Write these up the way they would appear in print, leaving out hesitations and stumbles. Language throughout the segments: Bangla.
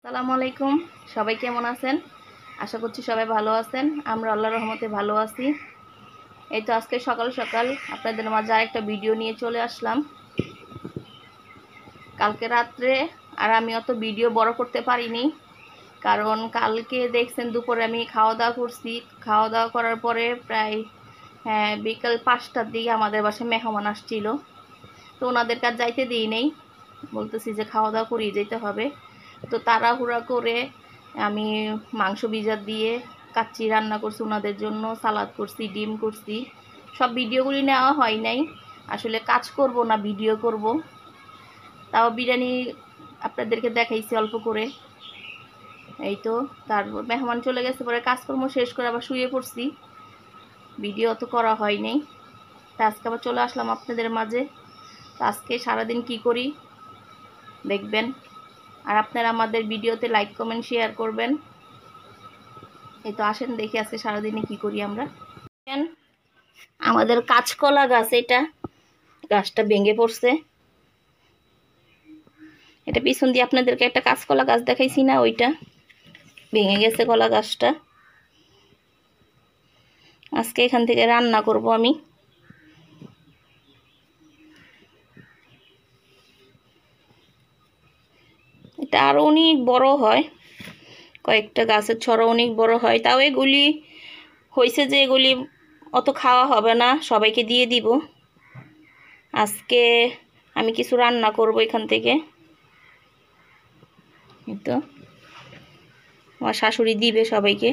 আসসালামু আলাইকুম। সবাই কেমন আছেন? আশা করছি সবাই ভালো আছেন। আমরা আল্লাহর রহমতে ভালো আছি। এই তো আজকে সকাল সকাল আপনাদের মাঝে আরেকটা ভিডিও নিয়ে চলে আসলাম। কালকে রাত্রে আর আমি অত ভিডিও বড় করতে পারিনি, কারণ কালকে দেখছেন দুপুরে আমি খাওয়া দাওয়া করছি। খাওয়া দাওয়া করার পরে প্রায় বিকাল 5টার দিকে আমাদের বাসায় মেহমান আসছিল। তো ওনাদের কাছে যাইতে দিই নেই, বলতেছি যে খাওয়া দাওয়া করিয়ে যেতে হবে। তো তাড়াহুড়া করে আমি মাংস ভিজা দিয়ে কাচ্চি রান্না করছি ওনাদের জন্য, সালাদ করছি, ডিম করছি। সব ভিডিওগুলি নেওয়া হয় নাই, আসলে কাজ করব না ভিডিও করব। তাও বিরিয়ানি আপনাদেরকে দেখাইছি অল্প করে। এই তো তারপর মেহমান চলে গেছে, পরে কাজকর্ম শেষ করে আবার শুয়ে পড়ছি, ভিডিও তো করা হয় নাই। তা আজকে আবার চলে আসলাম আপনাদের মাঝে। আজকে সারাদিন কি করি দেখবেন, আর আপনারা আমাদের ভিডিওতে লাইক কমেন্ট শেয়ার করবেন। এই তো আসেন দেখি আজকে সারাদিনে কি করি আমরা। আমাদের কাঁচকলা গাছ, এটা গাছটা ভেঙে পড়ছে। এটা পিছন দিয়ে আপনাদেরকে একটা কাঁচকলা গাছ দেখাইছি না, ওইটা ভেঙে গেছে কলা গাছটা। আজকে এখান থেকে রান্না করব আমি। এটা আরো অনেক বড় হয়, কয়েকটা গাছের ছড়া অনেক বড় হয়। তাও এগুলি হয়েছে যে এগুলি অত খাওয়া হবে না, সবাইকে দিয়ে দিব। আজকে আমি কিছু রান্না করব এখান থেকে। এই তো আমার শাশুড়ি দিবে সবাইকে।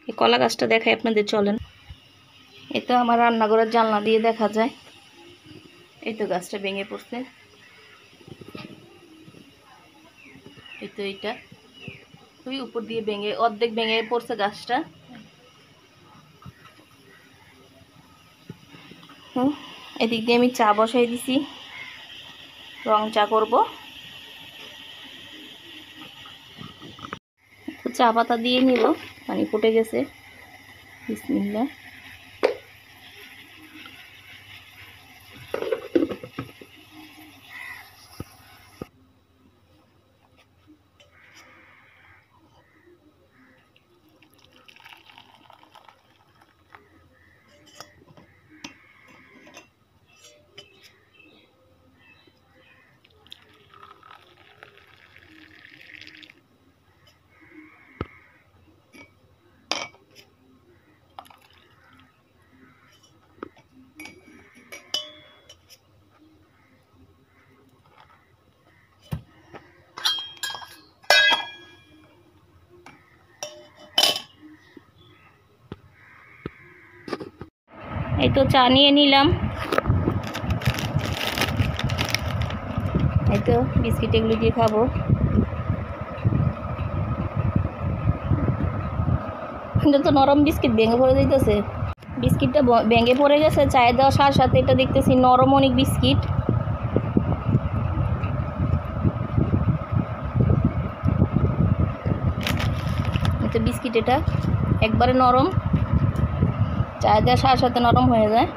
এই কলা গাছটা দেখাই আপনাদের, চলেন। এই তো আমার রান্নাঘরের জানলা দিয়ে দেখা যায়। এই তো গাছটা ভেঙে পড়ছে। এই তো এইটা ওই উপর দিয়ে ভেঙে অর্ধেক ভেঙে পড়ছে গাছটা। এদিক দিয়ে আমি চা বসাই দিছি, রং চা করব। তো চা পাতা দিয়ে নিব, পানি ফুটে গেছে। বিসমিল্লাহ। এই তো চা নিয়ে নিলাম। এই তো বিস্কিট এগুলো দিয়ে খাবো। এটা তো নরম বিস্কিট, ভেঙে পড়ে যাইতেছে। বিস্কিটটা ভেঙে পড়ে গেছে চায়ে দেওয়ার সাথে সাথে। এটা দেখতেছি নরম অনেক বিস্কিট। এটা বিস্কিট, এটা একবারে নরম, চায়ে দেওয়ার সাথে সাথে নরম হয়ে যায়।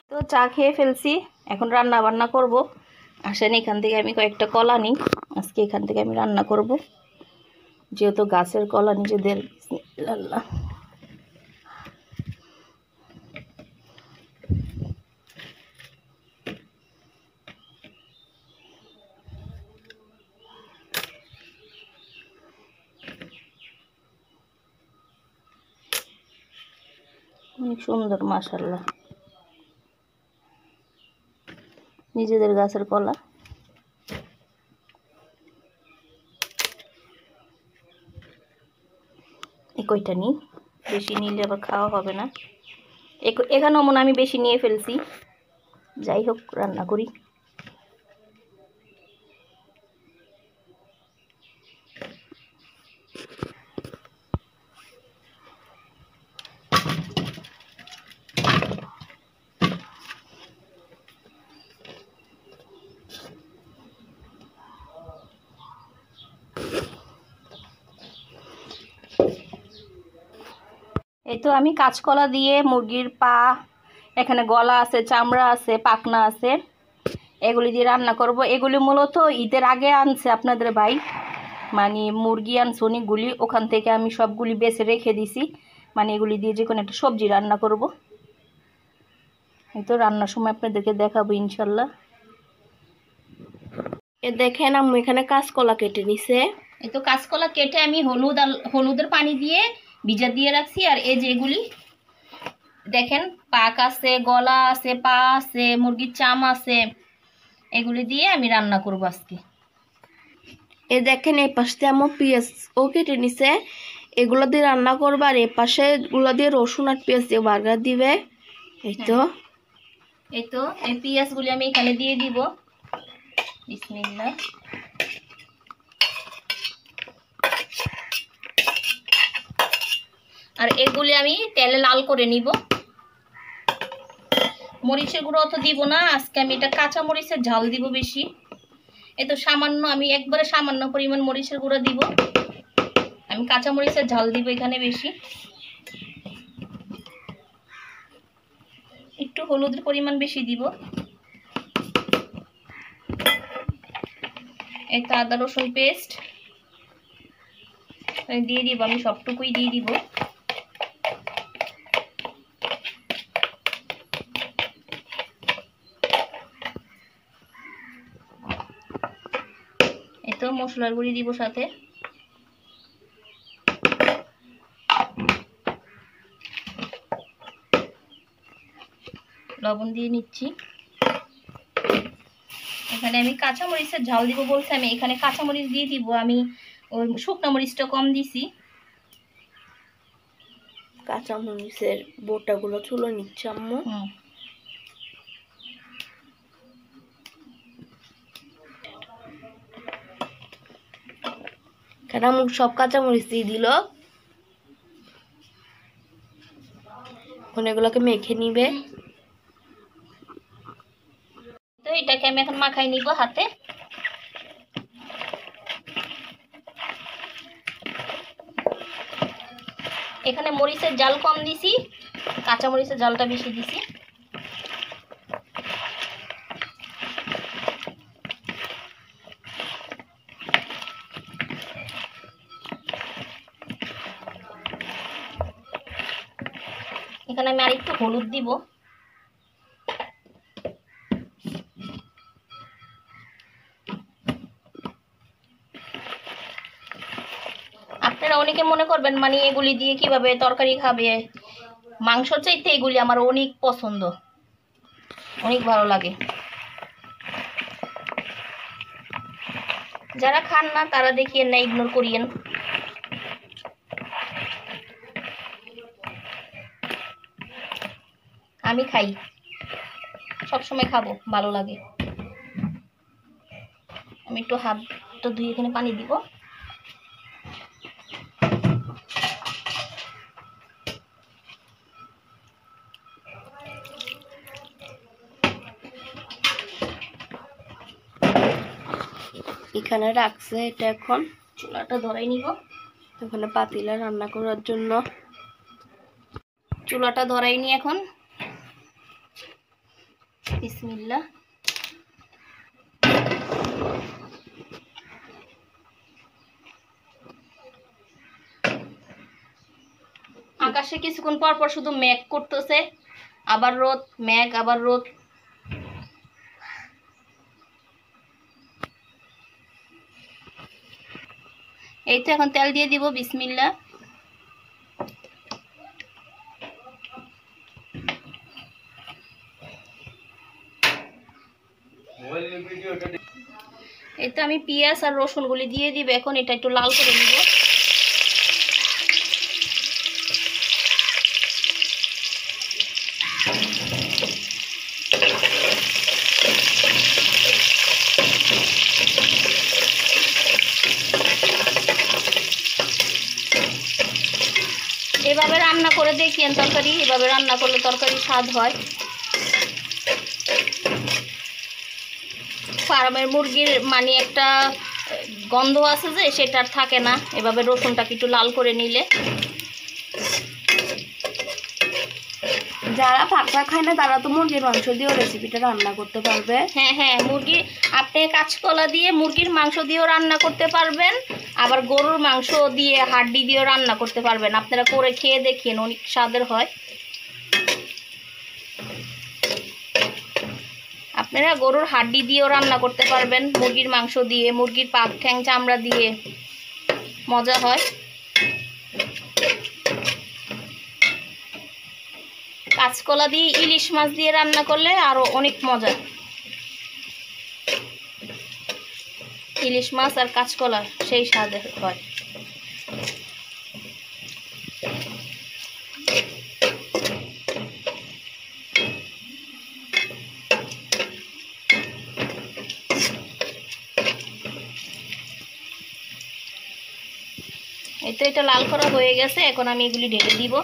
তো চা খেয়ে ফেলছি, এখন রান্না বান্না করব। আসেন এখান থেকে আমি কয়েকটা কলা নিই। আজকে এখান থেকে আমি রান্না করব, যেহেতু গাছের কলা নিজেদের। বিসমিল্লাহ। অনেক সুন্দর, মাশাআল্লাহ, নিজেদের গাছের কলা। এই কয়টা নিই, বেশি নিলে আবার খাওয়া হবে না। এখানেও মনে আমি বেশি নিয়ে ফেলছি। যাই হোক, রান্না করি। এই তো আমি কাঁচকলা দিয়ে মুরগির পা, এখানে গলা আছে, চামড়া আছে, পাখনা আছে, এগুলি দিয়ে রান্না করব। এগুলি মূলত ঈদের আগে আনছে আপনাদের ভাই, মানে মুরগি আনছে অনেকগুলি, ওখান থেকে আমি সবগুলি বেছে রেখে দিছি, মানে এগুলি দিয়ে যে কোনো একটা সবজি রান্না করব। এই তো রান্নার সময় আপনাদেরকে দেখাবো ইনশাল্লাহ। এ দেখেন আমি এখানে কাঁচকলা কেটে নিছে। এই তো কাঁচকলা কেটে আমি হলুদের পানি দিয়ে ভিজা দিয়ে রাখছি। আর এই যে এগুলি দেখেন, পাক আছে, গলা আছে, পা আছে, মুরগির চাম আছে, এগুলি দিয়ে আমি রান্না করব আজকে। এ দেখেন এই পাশে আমার পেঁয়াজ ও কেটে নিছে, এগুলো দিয়ে রান্না করবো। আর এই পাশে গুলো দিয়ে রসুন আর পেঁয়াজ দিয়ে বার্গার দিবে। এই তো এই পেঁয়াজগুলি আমি এখানে দিয়ে দিব। বিসমিল্লাহ। আর এগুলি আমি তেলে লাল করে নিব। মরিচের গুঁড়ো অত দিব না আজকে, আমি এটা কাঁচা মরিচের ঝাল দিব বেশি। এই তো সামান্য, আমি একবারে সামান্য পরিমাণ মরিচের গুঁড়ো দিব। আমি কাঁচা মরিচের ঝাল দিব এখানে বেশি। একটু হলুদের পরিমাণ বেশি দিব। এই তো আদা রসুন পেস্ট দিয়ে দিব, আমি সবটুকুই দিয়ে দিব। এই তো মশলার গুঁড়ি দিব সাথে। লবণ দিয়ে নিচ্ছি। এখানে আমি কাঁচামরিচের ঝাল দিব বলছি, আমি এখানে কাঁচামরিচ দিয়ে দিব। আমি ওই শুকনো মরিচটা কম দিছি। কাঁচামরিচের বোটাগুলো চুলো নিচ্ছে আম্মু। কেন আম্মু সব কাঁচামরিচ দিয়ে দিল। এখন এগুলোকে মেখে নিবে। তো এটাকে আমি এখন মাখাই নিব হাতে। এখানে মরিচের জাল কম দিছি, কাঁচা মরিচের জালটা বেশি দিছি। এখানে আমি আরেকটু হলুদ দিব। আপনারা অনেকে মনে করবেন মানে এগুলি দিয়ে কিভাবে তরকারি খাবে, মাংস চাইতে এগুলি আমার অনেক পছন্দ, অনেক ভালো লাগে। যারা খান না তারা দেখিয়েন না, ইগনোর করিয়েন। আমি খাই, সবসময় খাবো, ভালো লাগে। আমি একটু হাতটা ধুয়ে এখানে পানি দিব। এখানে রাখছে, এটা এখন চুলাটা ধরাই নিব। এখানে পাতিলা রান্না করার জন্য চুলাটা ধরাই নি এখন। বিসমিল্লাহ। আকাশে কিছুক্ষণ পর পর শুধু মেঘ করতেছে, আবার রোদ, মেঘ আবার রোদ। এই তো এখন তেল দিয়ে দিব। বিসমিল্লাহ। এই তো আমি পেঁয়াজ আর রসুন গুলি দিয়ে দিব। এখন এটা একটু লাল করে নিব। এভাবে রান্না করে দেখিয়েন তরকারি, এভাবে রান্না করলে তরকারি স্বাদ হয়। ফার্মের মুরগির মানে একটা গন্ধ আছে যে, সেটা আর থাকে না এভাবে রসুনটাকে একটু লাল করে নিলে। যারা পাকড়া খায় না তারা তো মুরগির মাংস দিয়েও রেসিপিটা রান্না করতে পারবে। হ্যাঁ হ্যাঁ, মুরগি আপনি কাঁচকলা দিয়ে মুরগির মাংস দিয়েও রান্না করতে পারবেন, আবার গরুর মাংস দিয়ে হাড্ডি দিয়েও রান্না করতে পারবেন। আপনারা করে খেয়ে দেখেন, অনেক স্বাদের হয়। আপনারা গরুর হাড্ডি দিয়েও রান্না করতে পারবেন, মুরগির মাংস দিয়ে, মুরগির পাক ঠ্যাং চামড়া দিয়ে মজা হয়। কাঁচকলা দিয়ে ইলিশ মাছ দিয়ে রান্না করলে আরো অনেক মজা। ইলিশ মাছ আর কাঁচকলা সেই স্বাদের হয়। এই তো এটা লাল করা হয়ে গেছে, এখন আমি এগুলি ঢেকে দিব।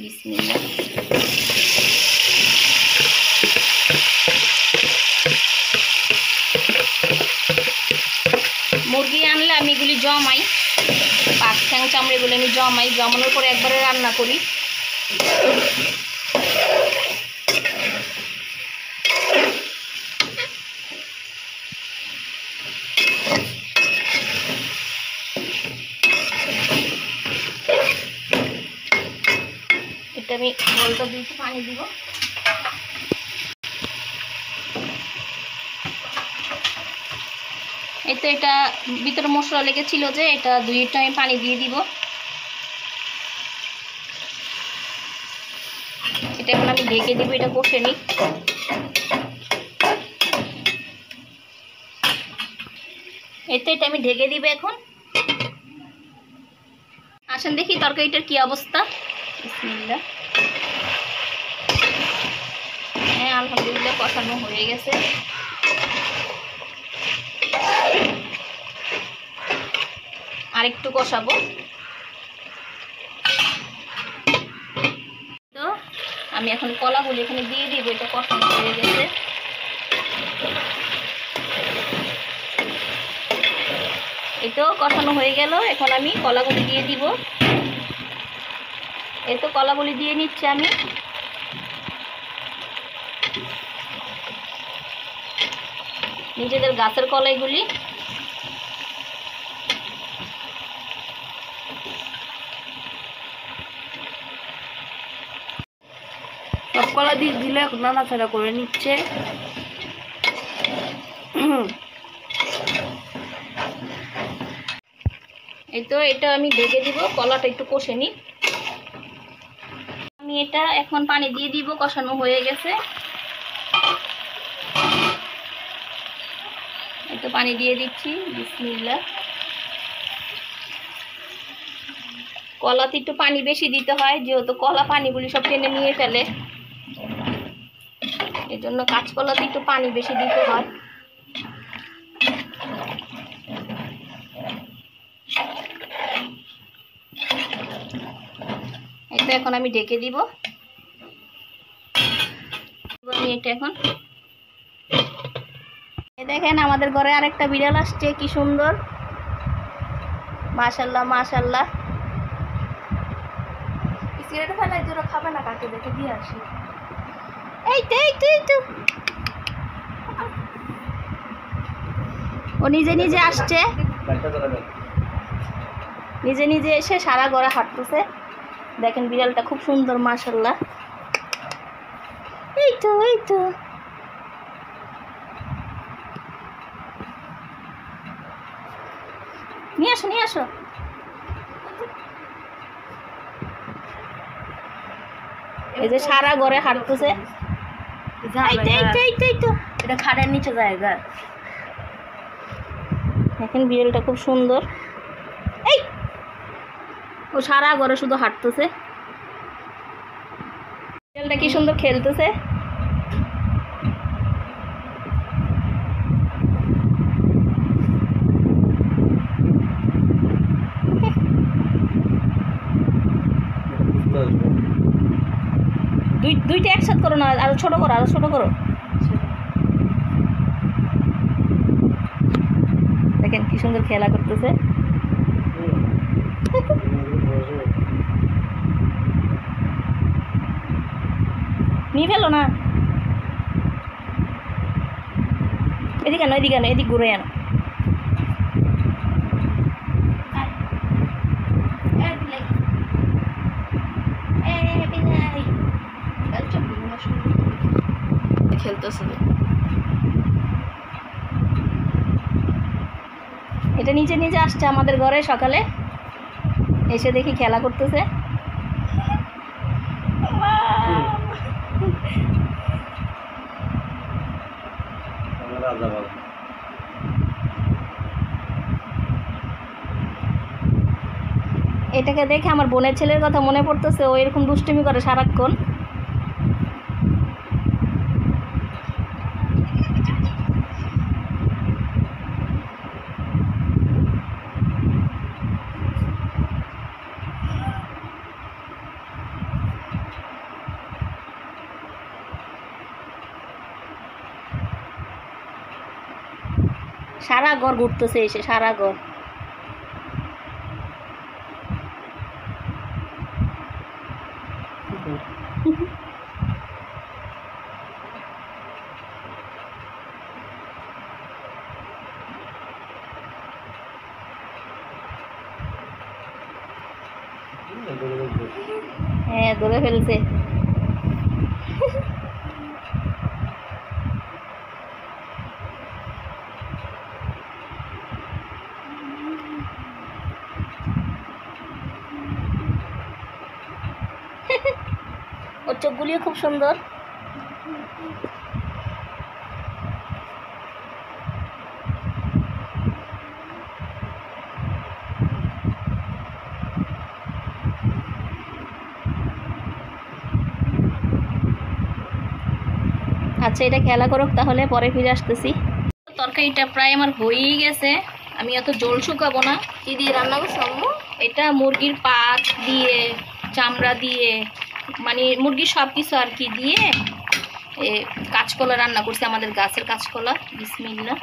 বিসমিল্লাহ। মুরগি আনলে আমি এগুলি জমাই, পাক ঠ্যাং চামড়া এগুলো আমি জমাই, জমানোর পরে একবারে রান্না করি। এটা আমি জলটা দিয়ে পানি দিব। এই তো এটা ভিতরে মশলা লেগেছিল যে, এটা দুইটা আমি পানি দিয়ে দিব। এটা এখন আমি ঢেকে দিব, এটা কষে নিই। এই তো এটা আমি ঢেকে দিব এখন। আসেন দেখি তরকারিটার কি অবস্থা। বিসমিল্লাহ। হ্যাঁ আলহামদুলিল্লাহ কষানো হয়ে গেছে। আরেকটু কষাবো। তো আমি এখন কলাগুলো এখানে দিয়ে দিব, এটা কষানো হয়ে গেছে। এই তো কষানো হয়ে গেল, এখন আমি কলাগুলি দিয়ে দিব। এই তো কলাগুলি দিয়ে নিচ্ছি আমি। নিজেদের গাছের কলা এগুলি। সব কলা দিয়ে দিলে নাড়াচাড়া করে নিচ্ছে। এই তো এটা আমি ঢেকে দিব, কলাটা একটু কষে নিই। আমি এটা এখন পানি দিয়ে দিব, কষানো হয়ে গেছে। এই তো পানি দিয়ে দিচ্ছি। বিসমিল্লাহ। কলাতে একটু পানি বেশি দিতে হয়, যেহেতু কলা পানিগুলি সব টেনে নিয়ে ফেলে, এই জন্য কাঁচকলাতে একটু পানি বেশি দিতে হয়। এটা এখন আমি ঢেকে দিব। আমি এটা এখন দেখেন আমাদের ঘরে আরেকটা বিড়াল আসছে, কি সুন্দর, মাশাআল্লাহ মাশাআল্লাহ। সিগারেট ফেলাই তোরা খাবে না, কাকে দেখে দিয়ে আসি। এই তো এই তো এই তো ও নিজে নিজে আসছে, নিজে নিজে এসে সারা ঘরে হাঁটতেছে। দেখেন বিড়ালটা খুব সুন্দর মাশাআল্লাহ। এই তো এই তো নিয়ে আসো নিয়ে আসো। এই যে সারা ঘরে হাঁটতেছে। এটা খাটের নিচে জায়গা। দেখেন বিড়ালটা খুব সুন্দর। এই ও সারা ঘরে শুধু হাঁটতেছে। বিড়ালটা কি সুন্দর খেলতেছে। দুইটা একসাথে করো না, আরো ছোট করো, আরো ছোট করো। দেখেন কি সুন্দর খেলা করতেছে। নিয়ে ফেলো না, এদিকে আনো, এদিকে আনো, এদিক ঘুরে আনো। খেলতেছে, এটা নিচে নিচে আসছে আমাদের ঘরে সকালে, এসে দেখি খেলা করতেছে। এটাকে দেখে আমার বোনের ছেলের কথা মনে পড়তেছে, ও এরকম দুষ্টুমি করে সারাক্ষণ। সারা ঘর ঘুরতেছে এসে, সারা ঘর। হ্যাঁ, ধরে ফেলছে। ওর চোখগুলিও খুব সুন্দর। আচ্ছা, এটা খেলা করুক, তাহলে পরে ফিরে আসতেছি। তরকারিটা প্রায় আমার হয়েই গেছে, আমি অত জল শুকাবো না। কি দিয়ে রান্না করছো আম্মু? এটা মুরগির পাত দিয়ে, চামড়া দিয়ে, মানে মুরগির সব কিছু আর কি দিয়ে কাঁচকলা রান্না করছি, আমাদের গাছের কাঁচকলা। বিসমিল্লাহ।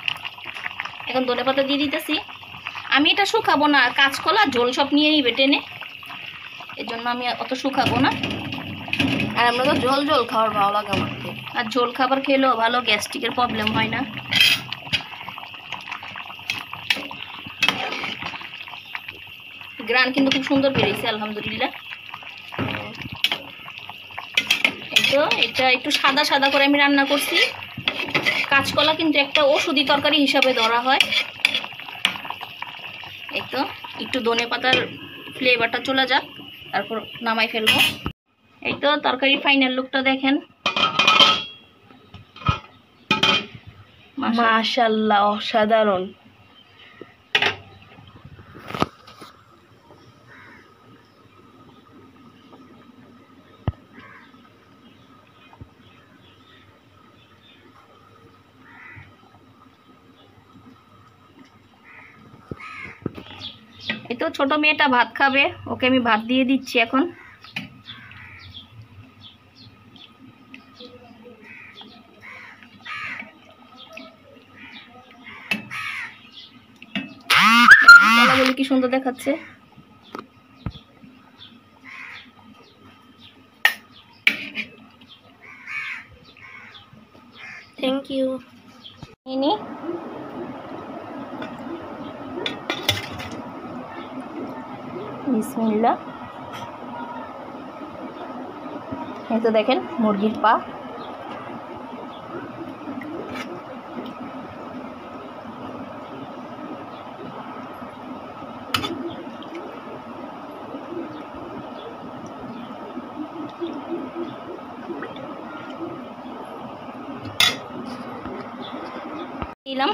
এখন ধনেপাতা দিয়ে দিতেছি। আমি এটা শুকাবো না, কাঁচকলা ঝোল সব নিয়ে নিবে টেনে, এর জন্য আমি অত শুকাবো না। আর আমরা তো ঝোল ঝোল খাবার ভালো লাগে আমার। আর ঝোল খাবার খেলেও ভালো, গ্যাস্ট্রিকের প্রবলেম হয় না। গ্রান কিন্তু খুব সুন্দর বেরিয়েছে, আলহামদুলিল্লাহ। তো এটা একটু সাদা সাদা করে আমি রান্না করছি। কাঁচকলা কিন্তু একটা ওষুধি তরকারি হিসাবে ধরা হয়। এই তো একটু ধনেপাতার ফ্লেভারটা চলে যাক, তারপর নামাই ফেলবো। এই তো তরকারির ফাইনাল লুকটা দেখেন। মাশাআল্লাহ, অসাধারণ। এই তো ছোট মেয়েটা ভাত খাবে, ওকে আমি ভাত দিয়ে দিচ্ছি এখন। কলাগুলি কি সুন্দর দেখাচ্ছে। Thank you. ইনি বিসমিল্লাহ। এই তো দেখেন মুরগির পা। দিলাম,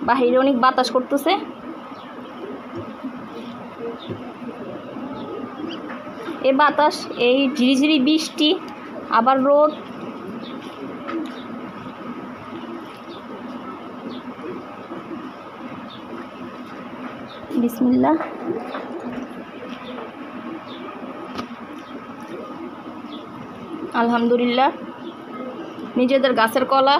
বাহিরে অনেক বাতাস করতেছে। এই বাতাস, এই ঝিরিঝিরি বৃষ্টি, আবার রোদ। বিসমিল্লাহ। আলহামদুলিল্লাহ, নিজেদের গাছের কলা।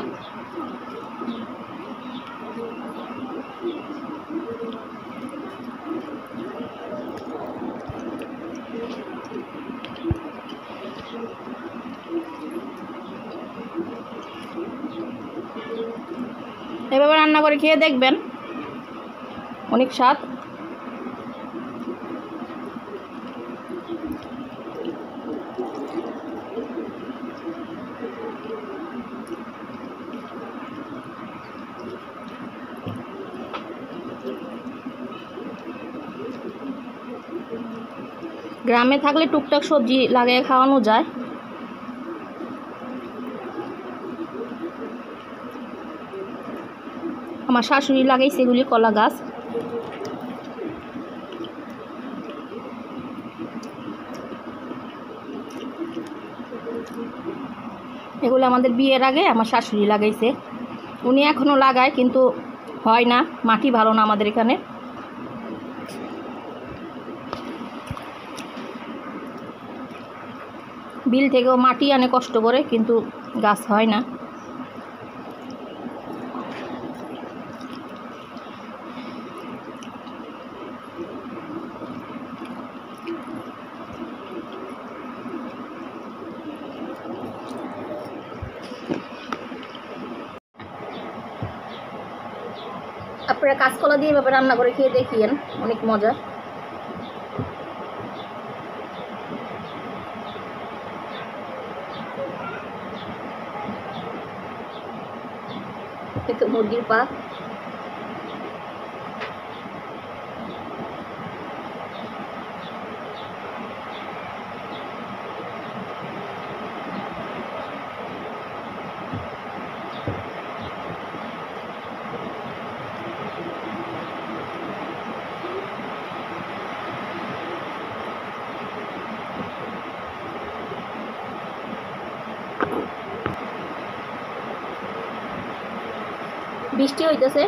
রান্না করে খেয়ে দেখবেন, অনেক স্বাদ। গ্রামে থাকলে টুকটাক সবজি লাগিয়ে খাওয়ানো যায়। আমার শাশুড়ি লাগাইছে এগুলি কলা গাছ। এগুলো আমাদের বিয়ের আগে আমার শাশুড়ি লাগাইছে, উনি এখনও লাগায় কিন্তু হয় না, মাটি ভালো না আমাদের এখানে। বিল থেকেও মাটি আনে কষ্ট করে, কিন্তু গাছ হয় না। আপনারা কাঁচকলা দিয়ে এভাবে রান্না করে খেয়ে দেখিয়েন, অনেক মজা। একটু মুরগির পা। বৃষ্টি হইতেছে।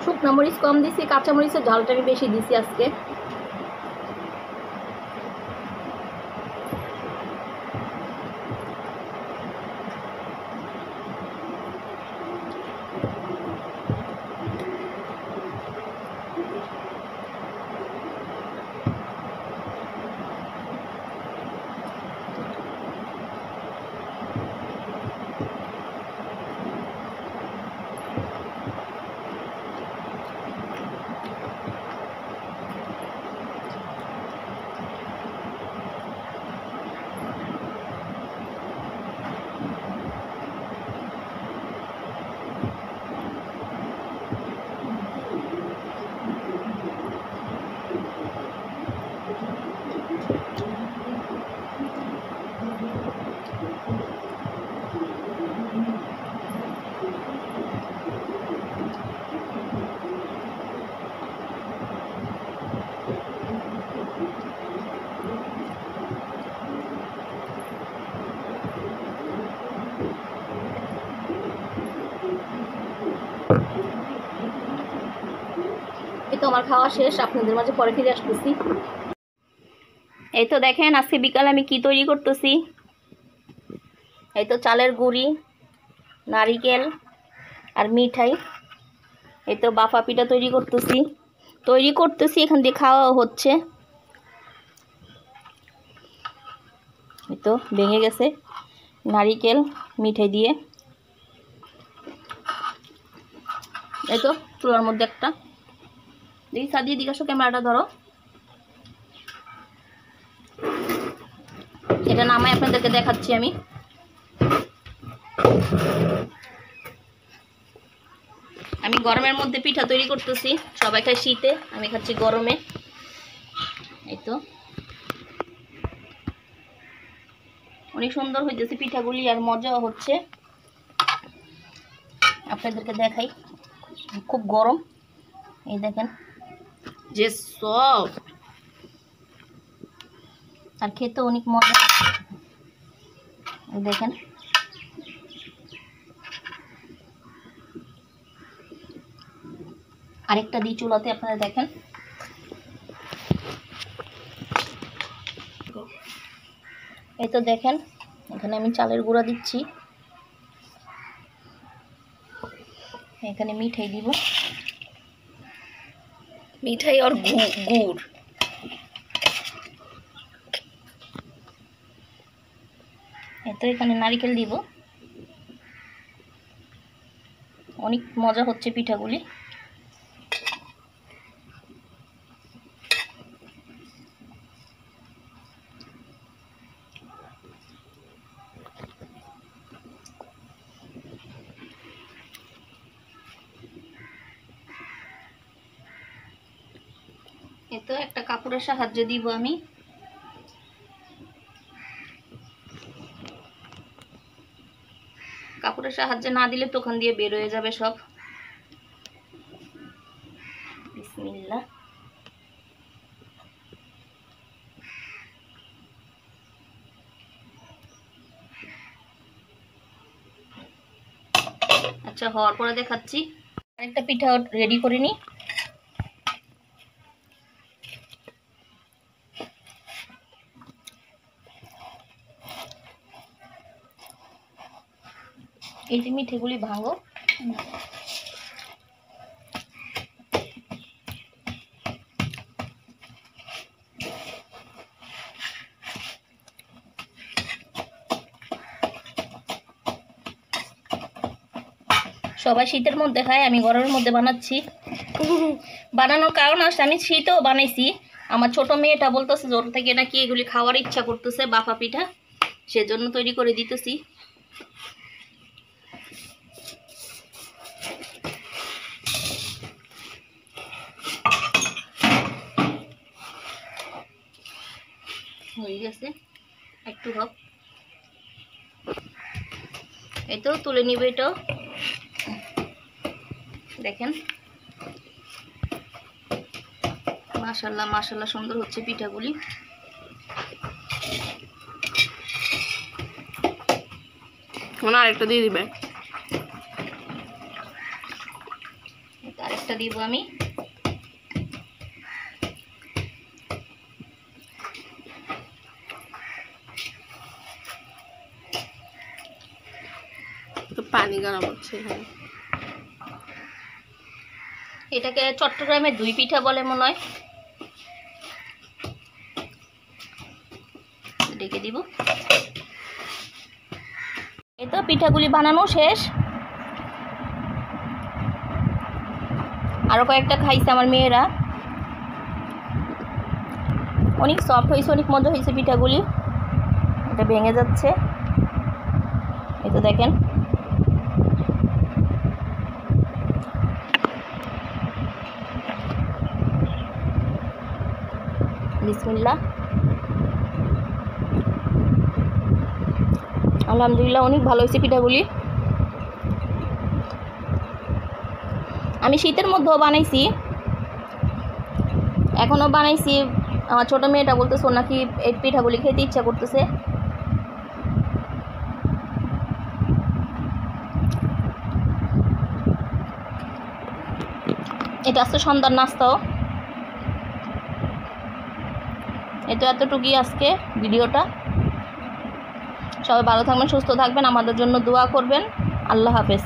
শুকনো মরিচ কম দিছি, কাঁচা মরিচের ঝালটা আমি বেশি দিছি আজকে। এই তো আমার খাওয়া শেষ, আপনাদের মাঝে পরে ফিরে আসতেছি। এই তো দেখেন আজকে বিকালে আমি কি তৈরি করতেছি। এই তো চালের গুঁড়ি, নারিকেল আর মিঠাই। এই তো বাফা পিঠা তৈরি করতেছি, এখান দিয়ে খাওয়া হচ্ছে। এই তো ভেঙে গেছে নারিকেল মিঠাই দিয়ে। এই তো চুলার মধ্যে একটা দেখি সাজিয়ে দিকে আসো, ক্যামেরাটা ধরো। এটা নামাই আপনাদেরকে দেখাচ্ছি আমি। আমি গরমের মধ্যে পিঠা তৈরি করতেছি, সবাই খায় শীতে, আমি খাচ্ছি গরমে। এই তো অনেক সুন্দর হইতেছে পিঠাগুলি, আর মজাও হচ্ছে। আপনাদেরকে দেখাই, খুব গরম। এই দেখেন যে সফট, আর খেতে অনেক মজা। এই দেখেন আরেকটা দিই চুলাতে, আপনারা দেখেন। এই তো দেখেন এখানে আমি চালের গুঁড়া দিচ্ছি। এখানে মিঠাই দিব, মিঠাই আর গুড়। এতো এখানে নারকেল দিব। অনেক মজা হচ্ছে পিঠাগুলি। এতো একটা কাপড়ের সাহায্যে দিব আমি। কাপড়ের সাহায্যে না দিলে তখন দিয়ে বের হয়ে যাবে সব। বিসমিল্লাহ। আচ্ছা, হওয়ার পরে দেখাচ্ছি। আরেকটা পিঠা রেডি করে নিই। এই যে মিঠেগুলি ভাঙো। সবাই শীতের মধ্যে খায়, আমি গরমের মধ্যে বানাচ্ছি। বানানোর কারণ আছে, আমি শীতেও বানাইছি। আমার ছোট মেয়েটা বলতেছে জোর থেকে নাকি এগুলি খাওয়ার ইচ্ছা করতেছে, বাফা পিঠা, সেজন্য তৈরি করে দিতেছি। হয়ে গেছে, একটু হোক। এই তো তুলে নিবে। এটাও দেখেন, মাশাআল্লাহ মাশাআল্লাহ সুন্দর হচ্ছে পিঠাগুলি। আরেকটা দিয়ে দিবে। আরেকটা দিব আমি। পানি গরম হচ্ছে। এটাকে চট্টগ্রামে দুই পিঠা বলে মনে হয়। ডেকে দিব। এই তো পিঠাগুলি বানানো শেষ। আরো কয়েকটা খাইছে আমার মেয়েরা। অনেক সফট হয়েছে, অনেক মজা হয়েছে পিঠাগুলি। এটা ভেঙে যাচ্ছে, এই তো দেখেন। বিসমিল্লাহ। আলহামদুলিল্লাহ, অনেক ভালো হয়েছে পিঠাগুলি। আমি শীতের মধ্যেও বানাইছি, এখনও বানাইছি। আমার ছোটো মেয়েটা বলতেছে ওর নাকি এই পিঠাগুলি খেতে ইচ্ছা করতেছে। এটা আসছে সন্ধ্যার নাস্তাও। এটা এতটুকুই আজকে ভিডিওটা। সবাই ভালো থাকবেন, সুস্থ থাকবেন, আমাদের জন্য দোয়া করবেন। আল্লাহ হাফেজ।